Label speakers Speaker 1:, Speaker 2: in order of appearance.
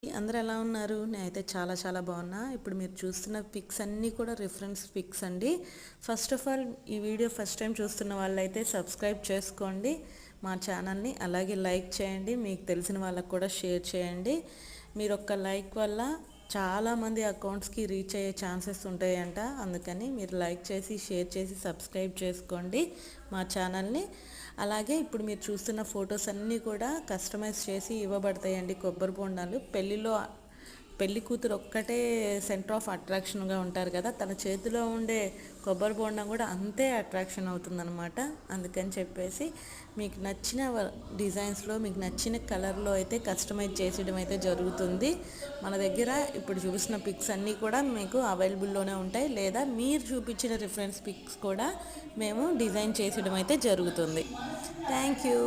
Speaker 1: అందరూ ఎలా ఉన్నారు? నేనైతే చాలా చాలా బాగున్నా. ఇప్పుడు మీరు చూస్తున్న పిక్స్ అన్నీ కూడా రిఫరెన్స్ పిక్స్ అండి. ఫస్ట్ ఆఫ్ ఆల్ ఈ వీడియో ఫస్ట్ టైం చూస్తున్న వాళ్ళైతే సబ్స్క్రైబ్ చేసుకోండి మా ఛానల్ని. అలాగే లైక్ చేయండి, మీకు తెలిసిన వాళ్ళకు కూడా షేర్ చేయండి. మీరు ఒక్క లైక్ వల్ల చాలామంది అకౌంట్స్కి రీచ్ అయ్యే ఛాన్సెస్ ఉంటాయంట. అందుకని మీరు లైక్ చేసి షేర్ చేసి సబ్స్క్రైబ్ చేసుకోండి మా ఛానల్ని. అలాగే ఇప్పుడు మీరు చూస్తున్న ఫొటోస్ అన్నీ కూడా కస్టమైజ్ చేసి ఇవ్వబడతాయండి. కొబ్బరి బొండాలు పెళ్ళిలో పెళ్లి కూతురు ఒక్కటే సెంటర్ ఆఫ్ అట్రాక్షన్గా ఉంటారు కదా, తన చేతిలో ఉండే కొబ్బరి బొండం కూడా అంతే అట్రాక్షన్ అవుతుందన్నమాట. అందుకని చెప్పేసి మీకు నచ్చిన డిజైన్స్లో మీకు నచ్చిన కలర్లో అయితే కస్టమైజ్ చేసేయడం అయితే జరుగుతుంది. మన దగ్గర ఇప్పుడు చూసిన పిక్స్ అన్నీ కూడా మీకు అవైలబుల్లోనే ఉంటాయి, లేదా మీరు చూపించిన రిఫరెన్స్ పిక్స్ కూడా మేము డిజైన్ చేసేయడం అయితే జరుగుతుంది. Thank you.